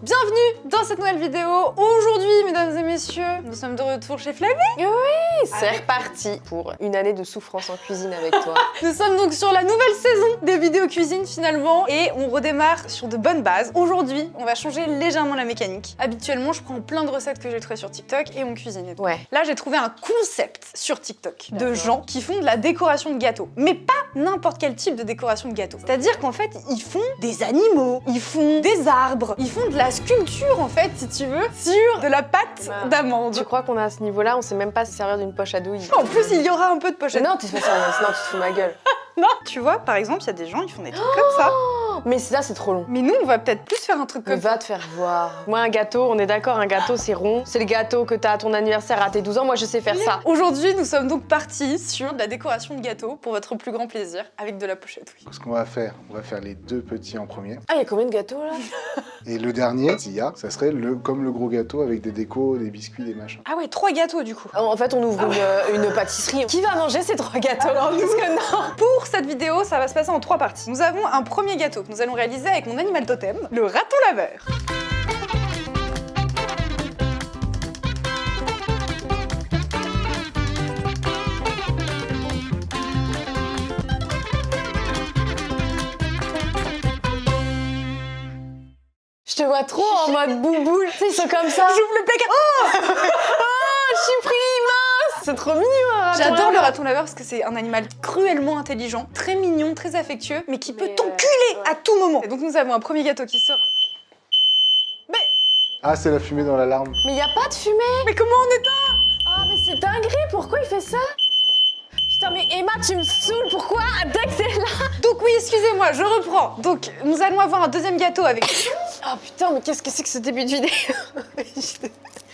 Bienvenue dans cette nouvelle vidéo. Aujourd'hui, mesdames et messieurs, nous sommes de retour chez Flavie. Oui, c'est reparti pour une année de souffrance en cuisine avec toi. Nous sommes donc sur la nouvelle saison des vidéos cuisine finalement et on redémarre sur de bonnes bases. Aujourd'hui, on va changer légèrement la mécanique. Habituellement, je prends plein de recettes que j'ai trouvées sur TikTok et on cuisine et tout. Ouais. Là, j'ai trouvé un concept sur TikTok de gens qui font de la décoration de gâteaux. Mais pas n'importe quel type de décoration de gâteaux. C'est-à-dire qu'en fait, ils font des animaux, ils font des arbres, ils font de la sculpture en fait, si tu veux, sur de la pâte d'amande. Tu crois qu'on a à ce niveau-là, on sait même pas se servir d'une poche à douille. En plus, il y aura un peu de pochette. Non, tu te fais ça, sinon tu te fous ma gueule. Non, tu vois, par exemple, il y a des gens, ils font des trucs comme ça. Mais ça, c'est trop long. Mais nous, on va peut-être plus faire un truc Mais comme ça. va te faire voir. Moi, un gâteau, on est d'accord, un gâteau, c'est rond. C'est le gâteau que t'as à ton anniversaire à tes 12 ans. Moi, je sais faire ça. Aujourd'hui, nous sommes donc partis sur de la décoration de gâteaux pour votre plus grand plaisir, avec de la pochette, oui. Ce qu'on va faire, on va faire les deux petits en premier. Ah, il y a combien de gâteaux, là? Et le dernier, s'il y a, ça serait comme le gros gâteau avec des décos, des biscuits, des machins. Ah ouais, 3 gâteaux du coup. En fait, on ouvre une pâtisserie. Qui va manger ces 3 gâteaux? Parce que non. Pour cette vidéo, ça va se passer en 3 parties. Nous avons un premier gâteau que nous allons réaliser avec mon animal totem, le raton laveur. Je te vois trop en mode bouboule. Tu sais, ils sont comme ça. J'ouvre le placard. Oh, Je suis pris mince. C'est trop mignon. j'adore le raton laveur parce que c'est un animal cruellement intelligent, très mignon, très affectueux, mais qui peut t'enculer à tout moment. Et donc nous avons un premier gâteau qui sort. Ah, c'est la fumée dans l'alarme. Mais y a pas de fumée. Mais comment on éteint? Ah, mais c'est dinguerie. Pourquoi il fait ça? Putain, mais Emma, tu me saoules. Pourquoi dès que c'est là? Donc oui, excusez-moi, je reprends. Donc nous allons avoir un deuxième gâteau avec Oh putain, mais qu'est-ce que c'est que ce début de vidéo?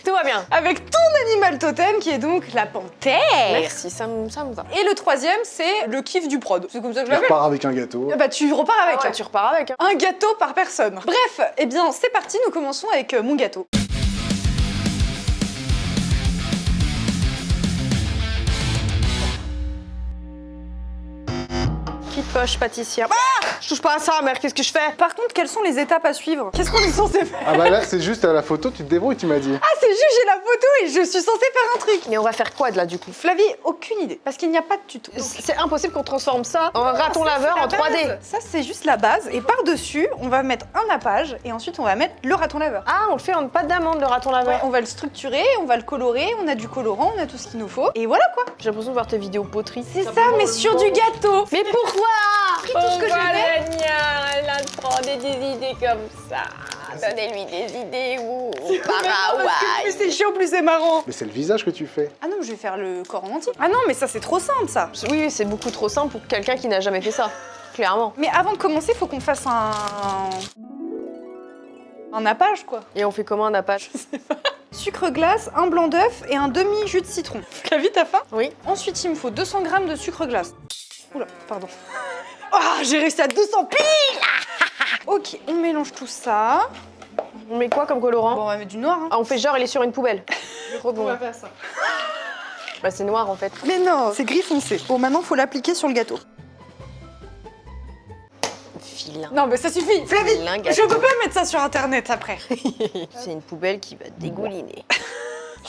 Tout va bien. avec ton animal totem qui est donc la panthère. Merci, ça me va. Et le troisième, c'est le kiff du prod. C'est comme ça que je Je l'appelle. repars avec un gâteau. Bah tu repars avec. Ah ouais, tu repars avec. Hein. Un gâteau par personne. Bref, eh bien c'est parti, nous commençons avec mon gâteau. Petite poche pâtissière. Ah, je touche pas à ça, mère, qu'est-ce que je fais? Par contre, quelles sont les étapes à suivre? Qu'est-ce qu'on est censé faire? Ah bah là, c'est juste à la photo, tu te débrouilles, tu m'as dit. Ah c'est juste, j'ai la photo et je suis censée faire un truc. Mais on va faire quoi de là du coup? Flavie, aucune idée, parce qu'il n'y a pas de tuto. C'est impossible qu'on transforme ça en un raton laveur en 3D. Ça c'est juste la base, et par-dessus, on va mettre un nappage, et ensuite on va mettre le raton laveur. Ah, on le fait en pâte d'amande, le raton laveur. Ouais, on va le structurer, on va le colorer, on a du colorant, on a tout ce qu'il nous faut, et voilà quoi. J'ai l'impression de voir tes vidéos poterie. C'est ça, mais sur du gâteau. Mais pourquoi? tout ce que je vais Elle a trop des idées comme ça. Donnez-lui des idées ou Plus c'est chiant, plus c'est marrant. Mais c'est le visage que tu fais. Ah non, je vais faire le corps en entier. Ah non, mais ça c'est trop simple ça. Oui, c'est beaucoup trop simple pour quelqu'un qui n'a jamais fait ça. Clairement. Mais avant de commencer, faut qu'on fasse un nappage quoi. Et on fait comment un nappage? Sucre glace, un blanc d'œuf et un demi jus de citron. Flavie, t'as faim? Oui. Ensuite, il me faut 200 g de sucre glace. Oula, pardon. Ah, j'ai réussi à 200 piles. Ok, on mélange tout ça. On met quoi comme colorant? Bon, on va mettre du noir. Hein. Ah, on fait genre il est sur une poubelle. Trop bon. faire ça. Bah c'est noir en fait. Mais non, c'est gris foncé. Bon, maintenant, faut l'appliquer sur le gâteau. Vilain. Non, mais ça suffit. Flavie, Vilain je gâteau. peux pas mettre ça sur Internet après. C'est une poubelle qui va dégouliner.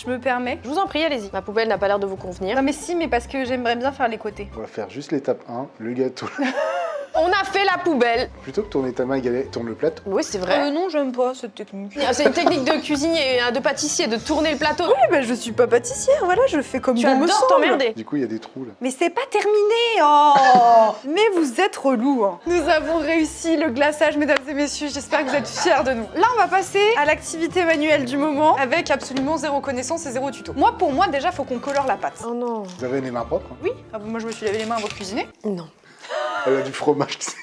Je me permets. Je vous en prie, allez-y. Ma poubelle n'a pas l'air de vous convenir. Non, mais si, mais parce que j'aimerais bien faire les côtés. On va faire juste l'étape 1, le gâteau. On a fait la poubelle. Plutôt que tourner ta main, tourne le plateau. Oui, c'est vrai. Non, j'aime pas cette technique. C'est une technique de cuisinier, de pâtissier, de tourner le plateau. Oui, bah je suis pas pâtissière, voilà, je fais comme Tu bon me adores semble. t'emmerder. Du coup, il y a des trous là. Mais c'est pas terminé, oh. Mais vous êtes relous. Hein. Nous avons réussi le glaçage, mesdames et messieurs. J'espère que vous êtes fiers de nous. Là, on va passer à l'activité manuelle du moment avec absolument zéro connaissance et zéro tuto. Moi, pour moi, déjà, faut qu'on colore la pâte. Oh non. Vous avez les mains propres hein? Oui. Ah, moi, je me suis lavé les mains avant de cuisiner. Non. Elle a du fromage, tu sais.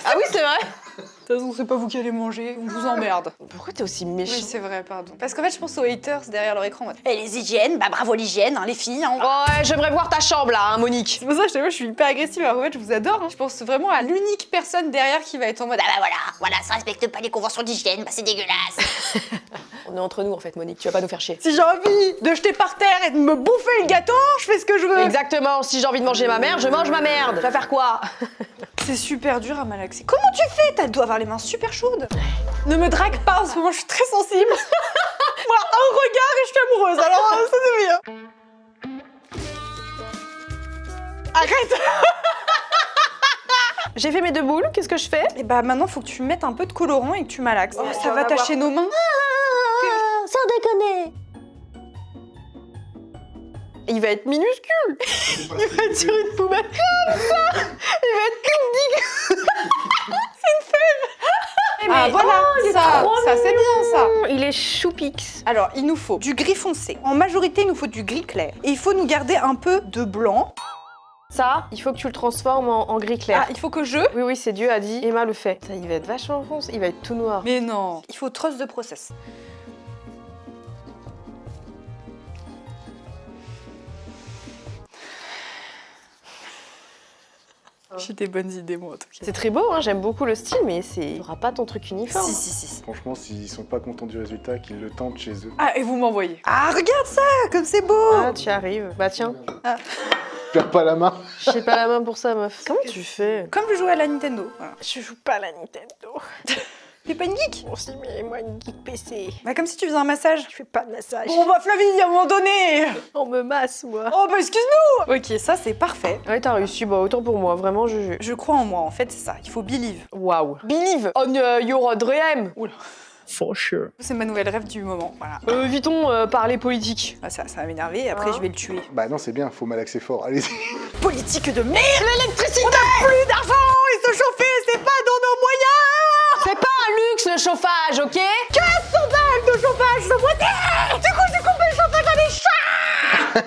Ah oui, c'est vrai. De toute façon, c'est pas vous qui allez manger, on vous emmerde. Pourquoi t'es aussi Oui, méchant? c'est vrai, pardon. Parce qu'en fait, je pense aux haters derrière leur écran. Et les hygiènes, bah bravo l'hygiène, hein, les filles. Hein. Ouais, j'aimerais voir ta chambre là, hein, Monique. C'est pour ça que je suis hyper agressive, alors en fait, je vous adore. Hein. Je pense vraiment à l'unique personne derrière qui va être en mode ah bah voilà, ça respecte pas les conventions d'hygiène, bah c'est dégueulasse. On est entre nous en fait, Monique, tu vas pas nous faire chier. Si j'ai envie de jeter par terre et de me bouffer le gâteau, je fais ce que je veux. Exactement, si j'ai envie de manger ma merde, je mange ma merde. Tu vas faire quoi? C'est super dur à malaxer. Comment tu fais? Tu dois avoir les mains super chaudes. Ne me drague pas, en ce moment je suis très sensible. Moi, un regard et je suis amoureuse, alors ça c'est bien. Arrête. J'ai fait mes 2 boules, qu'est-ce que je fais? Et bah maintenant faut que tu mettes un peu de colorant et que tu malaxes. Oh, ça va tacher nos mains. Sans déconner. Il va être minuscule. Il va être sur une poubelle comme ça. Il va être tout dégueu. C'est une feuille. Ah Mais- voilà, il est ça trop c'est bien ça. Il est choupix. Alors il nous faut du gris foncé. En majorité il nous faut du gris clair. Et il faut nous garder un peu de blanc. Ça, il faut que tu le transformes en gris clair. Ah, il faut que je... Oui, c'est Dieu a dit. Emma le fait. Ça, il va être vachement foncé. Il va être tout noir. Mais non. Il faut trust de process. J'ai des bonnes idées, moi, en tout cas. C'est très beau, hein, j'aime beaucoup le style, mais c'est. T'auras pas ton truc uniforme. Si. Franchement, s'ils sont pas contents du résultat, qu'ils le tentent chez eux. Ah, et vous m'envoyez. Ah, regarde ça, comme c'est beau. Ah, tu arrives. Bah tiens, Perds pas la main. j'ai pas la main pour ça, meuf. Comment tu fais? Comme je jouais à la Nintendo. Voilà. Je joue pas à la Nintendo. T'es pas une geek? Bon, si, mais moi, une geek PC. Bah, comme si tu faisais un massage. Je fais pas de massage. Bon, bah, Flavie, à un moment donné. On me masse, moi. Oh, bah, excuse-nous. Ok, ça, c'est parfait. Ouais, t'as réussi, bah autant pour moi, vraiment, je. Je crois en moi, en fait, c'est ça. Il faut believe. Waouh. Believe on your dream. Oula. For sure. C'est ma nouvelle rêve du moment, voilà. Évitons parler politique. Ah, ça va m'énerver, après Hein? je vais le tuer. Bah non, c'est bien, faut malaxer fort. Allez-y. Politique de merde. L'électricité. On a plus d'argent et se chauffer, c'est pas dans nos moyens. C'est pas un luxe le chauffage, ok? 400 balles de chauffage ce mois-ci. Du coup, j'ai coupé le chauffage à des chats.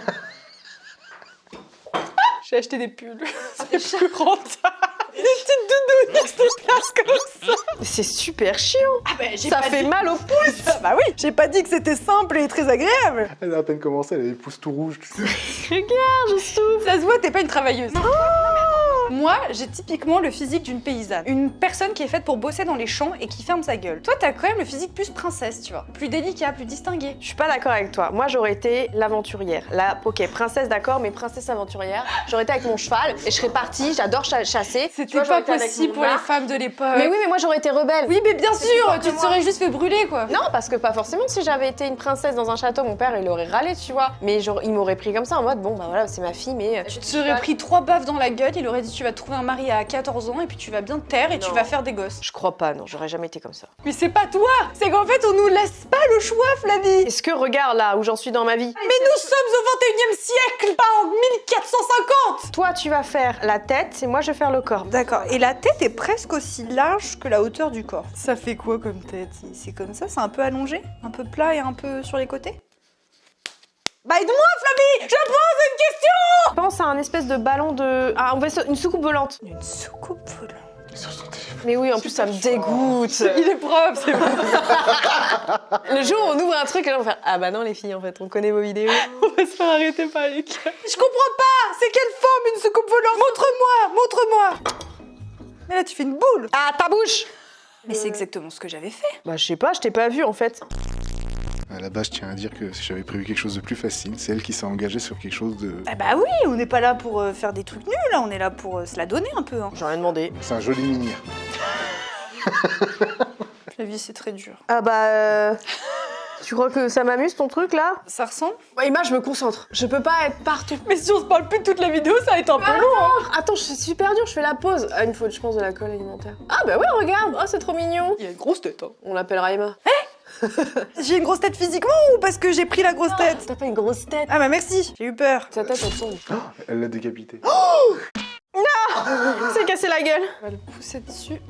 J'ai acheté des pulls, c'est plus rentable. Des petites doudounes qui se déplacent comme ça. C'est super chiant. Ah bah, j'ai Ça pas fait dit- mal au pouce. Ah bah oui, j'ai pas dit que c'était simple et très agréable. Elle a à peine commencé, elle avait les pouces tout rouges. Regarde, je souffle. Ça se voit, t'es pas une travailleuse. Moi, j'ai typiquement le physique d'une paysanne. Une personne qui est faite pour bosser dans les champs et qui ferme sa gueule. Toi, t'as quand même le physique plus princesse, tu vois. Plus délicat, plus distingué. Je suis pas d'accord avec toi. Moi, j'aurais été l'aventurière. La, ok, princesse, d'accord, mais princesse aventurière. J'aurais été avec mon cheval et je serais partie. J'adore chasser. Tu C'était vois, j'aurais pas été avec possible mon pour les arc. femmes de l'époque. Mais oui, mais moi, j'aurais été rebelle. Oui, mais bien sûr, plus tu te fort que serais juste fait brûler, quoi. Non, parce que pas forcément. Si j'avais été une princesse dans un château, mon père, il aurait râlé, tu vois. Mais genre, il m'aurait pris comme ça en mode, bon, bah voilà, c'est ma fille, mais. Tu te serais pris 3 baffes dans la gueule, il aurait dit tu vas trouver un mari à 14 ans et puis tu vas bien te taire et tu Non. vas faire des gosses. Je crois pas, non, j'aurais jamais été comme ça. Mais c'est pas toi. C'est qu'en fait, on nous laisse pas le choix, Flavie. Est-ce que regarde là où j'en suis dans ma vie? Mais nous sommes au 21e siècle, pas en 1450. Toi, tu vas faire la tête et moi, je vais faire le corps. D'accord, et la tête est presque aussi large que la hauteur du corps. Ça fait quoi comme tête? C'est comme ça, c'est un peu allongé? Un peu plat et un peu sur les côtés? Bah aide-moi Flavie. Je pose une question. Pense à un espèce de ballon de. Ah, une soucoupe volante. Une soucoupe volante. Sur son téléphone. Mais oui, en plus, ça me dégoûte. Il est propre, c'est bon. Le jour où on ouvre un truc, là, on va faire ah bah non, les filles, en fait, on connaît vos vidéos. On va se faire arrêter par les gars. Je comprends pas. C'est quelle forme une soucoupe volante? Montre-moi. Mais là tu fais une boule. Ah, ta bouche! Mais c'est exactement ce que j'avais fait. Bah, je sais pas, je t'ai pas vu en fait. À la base, je tiens à dire que j'avais prévu quelque chose de plus facile. C'est elle qui s'est engagée sur quelque chose de. Ah bah oui, on n'est pas là pour faire des trucs nuls, là, on est là pour se la donner un peu. Hein. J'ai rien demandé. C'est un joli minière. La vie c'est très dur. Ah bah. Tu crois que ça m'amuse ton truc là? Ça ressemble? Bah, Emma, je me concentre. Je peux pas être partout. Mais si on se parle plus de toute la vidéo, ça va être un peu long. Hein. Attends, je suis super dur, je fais la pause. Ah, il me faut, je pense, de la colle alimentaire. Ah bah ouais, regarde. Oh, c'est trop mignon. Il a une grosse tête. Hein. On l'appellera Emma. J'ai une grosse tête physiquement ou parce que j'ai pris la grosse tête? T'as pas une grosse tête. Ah bah merci, j'ai eu peur. Sa tête, elle tombe. Elle l'a décapité. C'est cassé la gueule. On va le pousser dessus.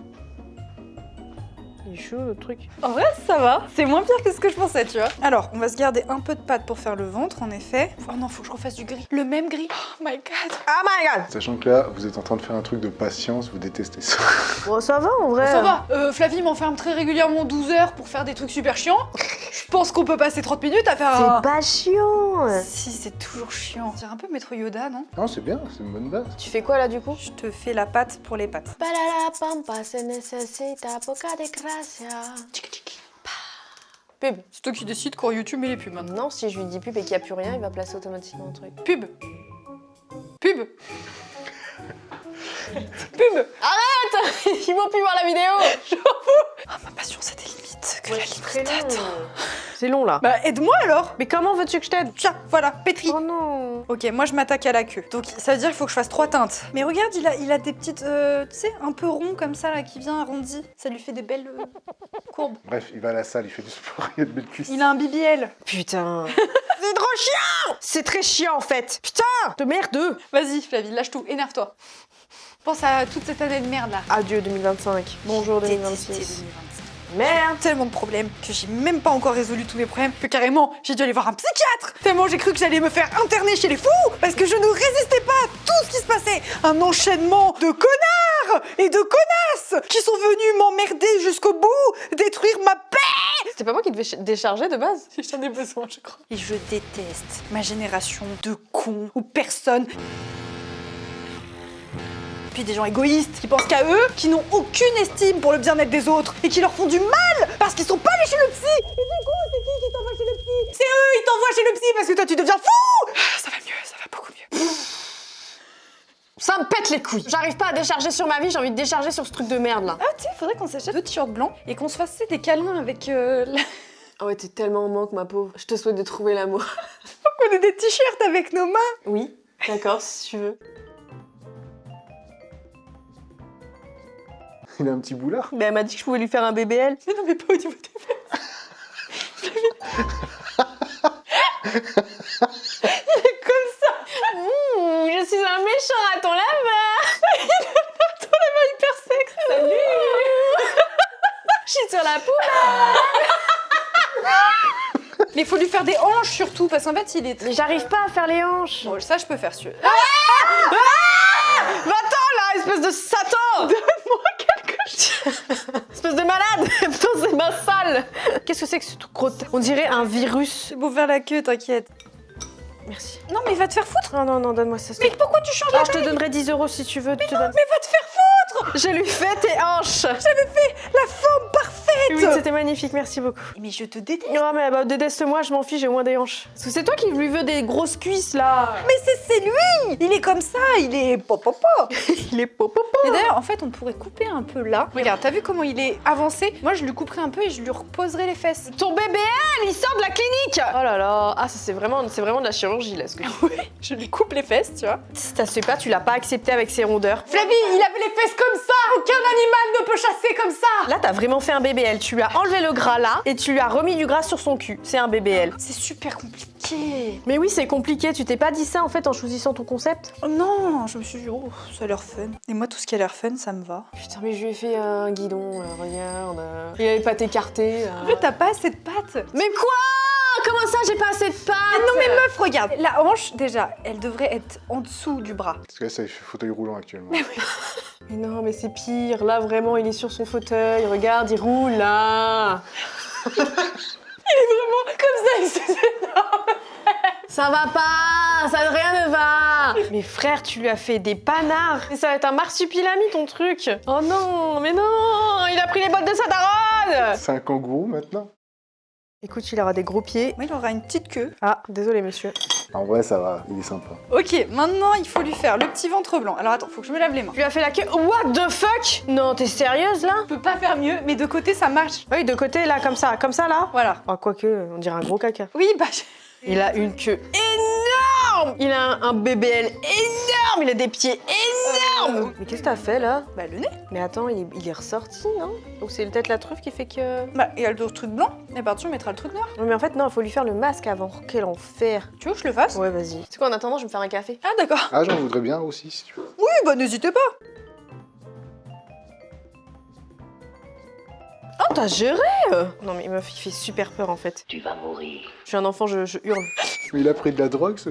Il est chaud le truc. En vrai, ça va. C'est moins pire que ce que je pensais, tu vois. Alors, on va se garder un peu de pâte pour faire le ventre, en effet. Oh non, faut que je refasse du gris. Le même gris. Oh my god. Oh my god. Sachant que là, vous êtes en train de faire un truc de patience, vous détestez ça. Bon, ça va en vrai. Ça va. Flavie m'enferme très régulièrement 12 heures pour faire des trucs super chiants. Je pense qu'on peut passer 30 minutes à faire un... C'est pas chiant. Si, c'est toujours chiant. On dirait un peu Maître Yoda, non? Non, c'est bien, c'est une bonne base. Tu fais quoi là du coup? Je te fais la pâte pour les pâtes. Para la pampa se necesita poca de gracia. Pub. C'est toi qui décides quand YouTube met les pubs maintenant. Non, si je lui dis pub et qu'il n'y a plus rien, il va placer automatiquement un truc. Pub. Pub. Pub. Arrête. Ils vont plus voir la vidéo. Ah, ma passion, c'est des limites que Ouais, la c'est limite très long. attend. C'est long là. Bah, aide-moi alors. Mais comment veux-tu que je t'aide? Tiens, voilà, pétri. Oh non. Ok, moi je m'attaque à la queue. Donc ça veut dire qu'il faut que je fasse 3 teintes. Mais regarde, il a des petites, tu sais, un peu rond comme ça là, qui vient arrondi. Ça lui fait des belles courbes. Bref, il va à la salle, il fait du sport, il y a de belles cuisses. Il a un BBL. Putain. C'est trop chiant. C'est très chiant en fait. Putain. De merde. Vas-y, Flavie, lâche tout, énerve-toi. Pense à toute cette année de merde là. Adieu 2025. Bonjour Détesté 2026. 2025. Merde. Tellement de problèmes que j'ai même pas encore résolu tous mes problèmes, que carrément j'ai dû aller voir un psychiatre. Tellement j'ai cru que j'allais me faire interner chez les fous parce que je ne résistais pas à tout ce qui se passait. Un enchaînement de connards et de connasses qui sont venus m'emmerder jusqu'au bout, détruire ma paix. C'était pas moi qui devais décharger de base? J'en ai besoin, je crois. Et je déteste ma génération de cons où personne. Puis des gens égoïstes qui pensent qu'à eux, qui n'ont aucune estime pour le bien-être des autres et qui leur font du mal parce qu'ils sont pas allés chez le psy. Et du coup, c'est qui t'envoie chez le psy? C'est eux, ils t'envoient chez le psy parce que toi tu deviens fou. Ça va mieux, ça va beaucoup mieux. Ça me pète les couilles. J'arrive pas à décharger sur ma vie, j'ai envie de décharger sur ce truc de merde là. Ah tu sais, faudrait qu'on s'achète 2 t-shirts blancs et qu'on se fasse des câlins avec la... Oh ouais, t'es tellement en manque, ma pauvre. Je te souhaite de trouver l'amour. qu'on ait des t-shirts avec nos mains. Oui, d'accord, si tu veux. Il a un petit boulard. Mais elle m'a dit que je pouvais lui faire un BBL. Mais non, mais pas au niveau des fesses. Il est comme ça. Je suis un méchant raton laveur. Ton laveur hyper sexe. Salut. Je suis sur la poubelle. Mais il faut lui faire des hanches surtout parce qu'en fait il est... Mais j'arrive pas à faire les hanches. Bon, ça je peux faire si tu veux. Va-t'en là, espèce de Satan. Donne-moi quelque chose. Espèce de malade. Putain, c'est ma salle. Qu'est-ce que c'est que ce truc gros? On dirait un virus. C'est beau faire la queue, t'inquiète. Merci. Non mais va te faire foutre. Non, non, non, donne-moi ça. Mais pourquoi tu changes la Ah, je te donnerai 10 € si tu veux. Mais va te faire foutre. Je lui fais tes hanches. J'avais fait la forme parfaite. Oui, c'était magnifique, merci beaucoup. Mais je te déteste. Non, mais bah, déteste-moi, je m'en fiche, j'ai au moins des hanches. Parce que c'est toi qui lui veux des grosses cuisses là. Mais c'est lui. Il est comme ça, il est popopo. Il est popopo. Et d'ailleurs, en fait, on pourrait couper un peu là. Regarde, t'as vu comment il est avancé? Moi, je lui couperai un peu et je lui reposerai les fesses. Ton BBL, il sort de la clinique. Oh là là, ah ça c'est vraiment de la chirurgie là ce que tu fais. Oui, je lui coupe les fesses, tu vois. Si ça se fait pas, tu l'as pas accepté avec ses rondeurs. Flavie, il avait les fesses comme ça. Aucun animal ne peut chasser comme ça. Là, t'as vraiment fait un BBL. Tu lui as enlevé le gras là et tu lui as remis du gras sur son cul. C'est un BBL. C'est super compliqué. Mais oui, c'est compliqué. Tu t'es pas dit ça en fait en choisissant ton concept? Oh non, je me suis dit, oh, ça a l'air fun. Et moi, tout ce qui a l'air fun, ça me va. Putain, mais je lui ai fait un guidon, là, regarde. Il avait pas écarté. En fait, t'as pas assez de pattes. Mais quoi? Comment ça, j'ai pas assez de pattes? Ah non mais meuf, regarde. La hanche, déjà, elle devrait être en dessous du bras. Parce que là, ça, il fait fauteuil roulant actuellement. Mais non, mais c'est pire. Là, vraiment, il est sur son fauteuil. Regarde, il roule là. Il est vraiment comme ça, il se Ça va pas, ça rien ne va. Mais frère, tu lui as fait des panards. Et ça va être un marsupilami ton truc. Oh non, mais non, il a pris les bottes de sa daronne. C'est un kangourou maintenant. Écoute, il aura des gros pieds. Moi, il aura une petite queue. Ah, désolé monsieur. En vrai, ça va, il est sympa. Ok, maintenant, il faut lui faire le petit ventre blanc. Alors attends, faut que je me lave les mains. Tu lui as fait la queue. What the fuck? Non, t'es sérieuse là? Je peux pas faire mieux, mais de côté, ça marche. Oui, de côté là, comme ça là. Voilà. Oh, quoique, on dirait un gros caca. Oui, bah... Il a une queue énorme. Il a un BBL énorme. Il a des pieds énormes. Mais qu'est-ce que t'as fait là? Bah le nez. Mais attends, il est ressorti, non? Donc c'est peut-être la truffe qui fait que... Bah, il y a le truc blanc, et par-dessus, on mettra le truc noir. Non mais en fait, non, il faut lui faire le masque avant. Quel enfer. Tu veux que je le fasse? Ouais, vas-y. C'est quoi, en attendant, je vais me faire un café. Ah d'accord. Ah, j'en voudrais bien aussi, si tu veux. Oui, bah n'hésitez pas. Oh, t'as géré Non mais meuf, il fait super peur en fait. Tu vas mourir. Je suis un enfant, je hurle. Mais il a pris de la drogue, ce...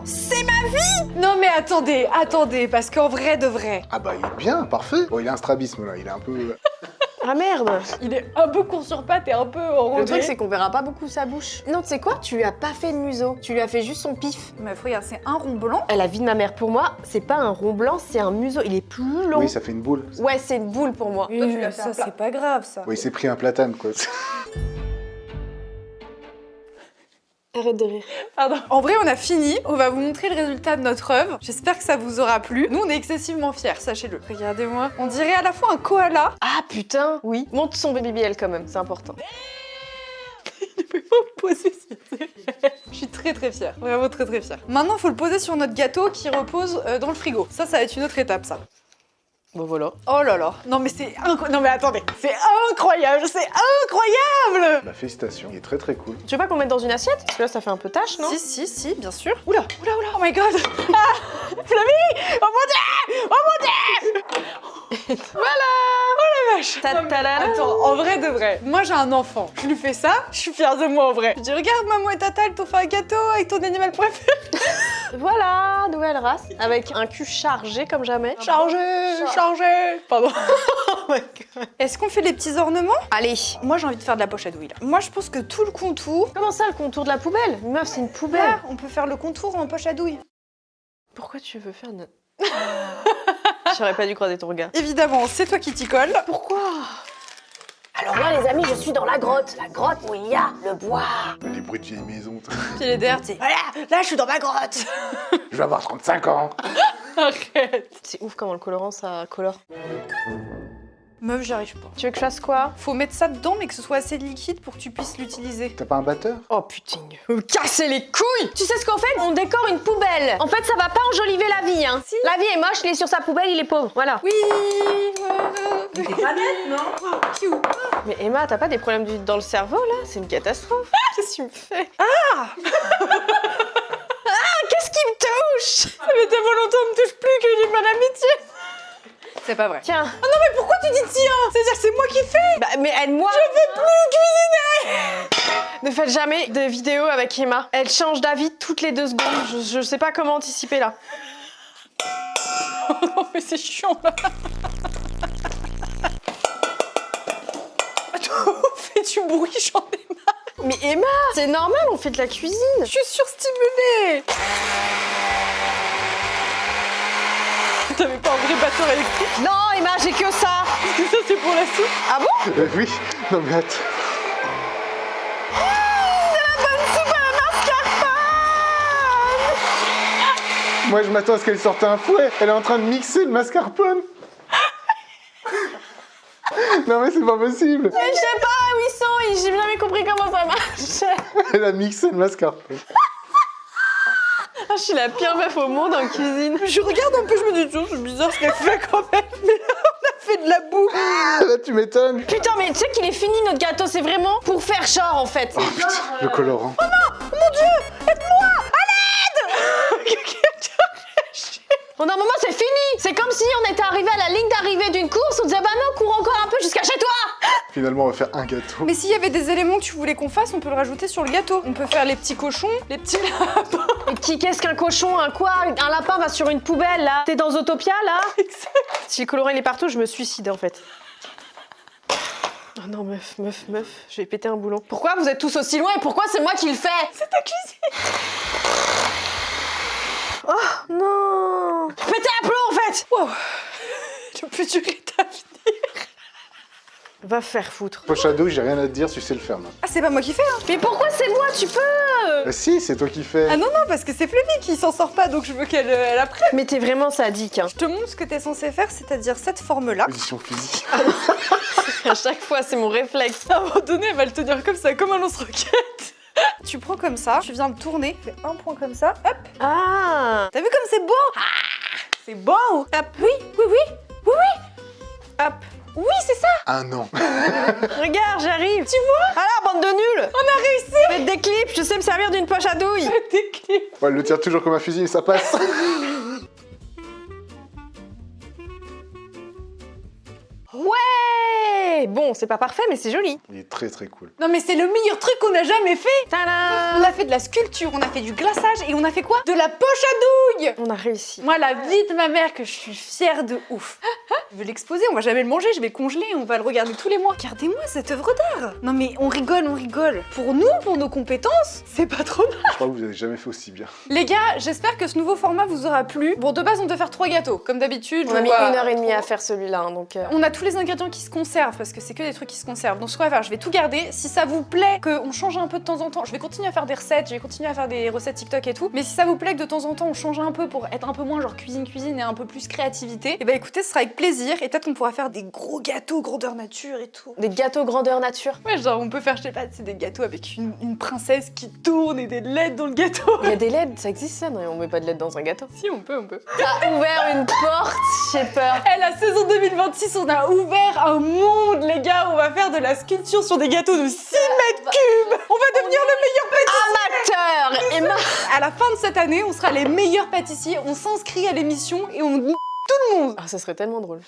C'est ma vie. Non mais attendez, parce qu'en vrai de vrai, Ah bah, il est bien, parfait. Bon, il a un strabisme, là, il est un peu... Ah merde. il est un peu court sur pattes et un peu enrobé. Le truc, c'est qu'on verra pas beaucoup sa bouche. Non, tu sais quoi? Tu lui as pas fait de museau. Tu lui as fait juste son pif. Meuf, regarde, c'est un rond blanc. La vie de ma mère, pour moi, c'est pas un rond blanc, c'est un museau. Il est plus long. Oui, ça fait une boule. Ouais, c'est une boule pour moi. Oui, ça c'est pas grave ça. Oui, il s'est pris un platane, quoi. Arrête de rire. Pardon. En vrai, on a fini. On va vous montrer le résultat de notre œuvre. J'espère que ça vous aura plu. Nous, on est excessivement fiers, sachez-le. Regardez-moi. On dirait à la fois un koala. Ah putain, oui. Monte son baby BL quand même, c'est important. Il ne peut pas me poser si c'est fait. Je suis très très fière. Vraiment très très fière. Maintenant, il faut le poser sur notre gâteau qui repose dans le frigo. Ça va être une autre étape, ça. Bon voilà. Oh là là. Non mais c'est non mais attendez. C'est incroyable. C'est incroyable. Bah, félicitations, il est très très cool. Tu veux pas qu'on le mette dans une assiette? Parce que là, ça fait un peu tâche, non? Si, bien sûr. Oula. Oh my god. Ah, Flavie. Oh mon dieu. Voilà. Oh la vache. Ta-ta-la-la. Attends, en vrai de vrai, moi j'ai un enfant, je lui fais ça, je suis fière de moi en vrai. Je dis regarde maman et tata, elles t'ont fait un gâteau avec ton animal préféré. Voilà, nouvelle race. Avec un cul chargé comme jamais. Chargé. Pardon. Oh my god. Est-ce qu'on fait les petits ornements? Allez, moi j'ai envie de faire de la poche à douille là. Moi je pense que tout le contour... Comment ça, le contour de la poubelle? Meuf, c'est une poubelle. Là, on peut faire le contour en poche à douille. Pourquoi tu veux faire notre... J'aurais pas dû croiser ton regard. Évidemment, c'est toi qui t'y colle. Pourquoi? Alors là, les amis, je suis dans la grotte où il y a le bois. Les bruits de vieille maison. Puis les derrière, tu sais, voilà, là je suis dans ma grotte. Je vais avoir 35 ans. Arrête. C'est ouf comment le colorant, ça colore. Meuf, j'y arrive pas. Tu veux que je fasse quoi? Faut mettre ça dedans, mais que ce soit assez liquide pour que tu puisses l'utiliser. T'as pas un batteur? Oh putain, me casser les couilles! Tu sais ce qu'on fait? On décore une poubelle. En fait, ça va pas enjoliver la vie, hein. Si. La vie est moche, il est sur sa poubelle, il est pauvre, voilà. Oui. C'est pas net, non? Cute. Mais Emma, t'as pas des problèmes dans le cerveau, là? C'est une catastrophe. Qu'est-ce que tu me fais? Qu'est-ce qui me touche? Ça fait tellement longtemps qu'on me touche plus que j'ai pas d'amitié. C'est pas vrai. Tiens. Oh non mais pourquoi tu dis tiens? C'est-à-dire que c'est moi qui fais. Bah, mais aide-moi. Je veux plus cuisiner. Ne faites jamais de vidéos avec Emma. Elle change d'avis toutes les 2 secondes. Je sais pas comment anticiper là. Oh non mais c'est chiant là. Attends, fais du bruit, j'en ai marre. Mais Emma, c'est normal, on fait de la cuisine. Je suis surstimulée. T'avais pas un vrai batteur électrique? Non, Emma, j'ai que ça. Parce que ça c'est pour la soupe. Ah bon? Oui, non mais attends. Moi je m'attends à ce qu'elle sorte un fouet. Elle est en train de mixer le mascarpone. Non mais c'est pas possible. Mais je sais pas où ils sont, j'ai jamais compris comment ça marche. Elle a mixé le mascarpone. Ah, je suis la pire meuf au monde en cuisine. Je regarde un peu, je me dis tiens, c'est bizarre ce qu'elle fait quand même. Mais là, on a fait de la boue. Là tu m'étonnes. Putain, mais tu sais qu'il est fini notre gâteau, c'est vraiment pour faire genre en fait. Oh putain, le colorant. Mon Dieu, aide-moi, à l'aide. Bon, d'un moment, c'est fini. C'est comme si on était arrivé à la ligne d'arrivée d'une course, on disait bah non, cours encore un peu jusqu'à chez toi. Finalement on va faire un gâteau. Mais s'il y avait des éléments que tu voulais qu'on fasse, on peut le rajouter sur le gâteau. On peut faire les petits cochons, les petits lapins. Et qu'est-ce qu'un cochon, un quoi? Un lapin va sur une poubelle là. T'es dans Autopia là? Si le colorant il est partout, je me suicide en fait. Oh non, meuf, je vais péter un boulon. Pourquoi vous êtes tous aussi loin et pourquoi c'est moi qui le fais? C'est ta cuisine. Oh non! Pétez un plomb en fait! Wow. Je peux durer ta vie. Va faire foutre. Poche à douille, j'ai rien à te dire, tu sais le faire maintenant. Ah, c'est pas moi qui fais, hein. Mais pourquoi c'est moi? Tu peux! Bah si, c'est toi qui fais. Ah non, parce que c'est Flavie qui s'en sort pas, donc je veux qu'elle elle apprenne. Mais t'es vraiment sadique, hein. Je te montre ce que t'es censé faire, c'est-à-dire cette forme-là. Position physique. À chaque fois, c'est mon réflexe. À un moment donné, elle va le tenir comme ça, comme un lance-roquette. Tu prends comme ça, tu viens le tourner, tu fais un point comme ça, hop. Ah! T'as vu comme c'est beau? Ah, c'est beau. Hop. Oui. Hop. Oui, c'est ça. Ah non. Regarde, j'arrive! Tu vois? Alors, bande de nuls! On a réussi. Faites des clips, je sais me servir d'une poche à douille! Des clips. Ouais, elle le tire toujours comme un fusil et ça passe. Ouais! Bon, c'est pas parfait, mais c'est joli. Il est très très cool. Non mais c'est le meilleur truc qu'on a jamais fait. On Tadam! a fait de la sculpture, on a fait du glaçage et on a fait quoi? De la poche à douille. On a réussi. Moi, la vie de ma mère que je suis fière de ouf. Je vais l'exposer, on va jamais le manger, je vais le congeler, on va le regarder tous les mois. Regardez-moi cette œuvre d'art. Non mais on rigole. Pour nous, pour nos compétences, c'est pas trop mal. Je crois que vous avez jamais fait aussi bien. Les gars, j'espère que ce nouveau format vous aura plu. Bon, de base, on doit faire 3 gâteaux, comme d'habitude. On a mis 1h30 à faire celui-là, hein, donc... On a tous les ingrédients qui se conservent parce que c'est que des trucs qui se conservent. Donc ce qu'on va faire, je vais tout garder. Si ça vous plaît qu'on change un peu de temps en temps, je vais continuer à faire des recettes, je vais continuer à faire des recettes TikTok et tout. Mais si ça vous plaît que de temps en temps on change un peu pour être un peu moins genre cuisine et un peu plus créativité, et bah écoutez, ce sera avec plaisir et peut-être qu'on pourra faire des gros gâteaux grandeur nature et tout. Des gâteaux grandeur nature. Ouais, genre on peut faire, je sais pas, c'est des gâteaux avec une princesse qui tourne et des LED dans le gâteau. Il y a des LED, ça existe ça? Non, on met pas de LED dans un gâteau. Si, on peut. T'as ouvert une porte, j'ai peur. Eh, la saison 2026, on a ouvert un monde, les gars. On va faire de la sculpture sur des gâteaux de 6 mètres cubes. On va devenir le meilleur pâtissier. Amateur! Et À la fin de cette année, on sera les meilleurs pâtissiers. On s'inscrit à l'émission et on tout le monde. Ah, ça serait tellement drôle.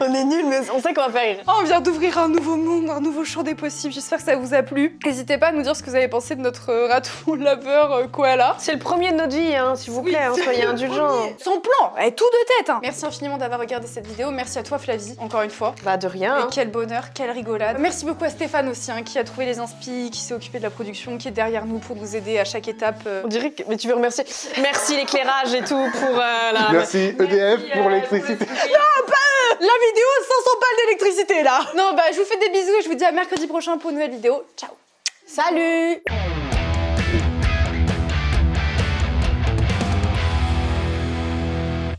On est nuls, mais on sait qu'on va faire rire. Oh, on vient d'ouvrir un nouveau monde, un nouveau champ des possibles. J'espère que ça vous a plu. N'hésitez pas à nous dire ce que vous avez pensé de notre raton laveur koala. C'est le premier de notre vie, hein, s'il vous plaît, hein, soyez indulgents. Sans plan, tout de tête. Hein. Merci infiniment d'avoir regardé cette vidéo. Merci à toi, Flavie, encore une fois. Bah, de rien. Et quel bonheur, quelle rigolade. Merci beaucoup à Stéphane aussi, hein, qui a trouvé les inspi, qui s'est occupé de la production, qui est derrière nous pour nous aider à chaque étape. On dirait que... Mais tu veux remercier... Merci l'éclairage et tout pour la... Merci EDF pour l'électricité. Non, pas eux. La vidéo 500 balles d'électricité là. Non, bah je vous fais des bisous et je vous dis à mercredi prochain pour une nouvelle vidéo. Ciao. Salut!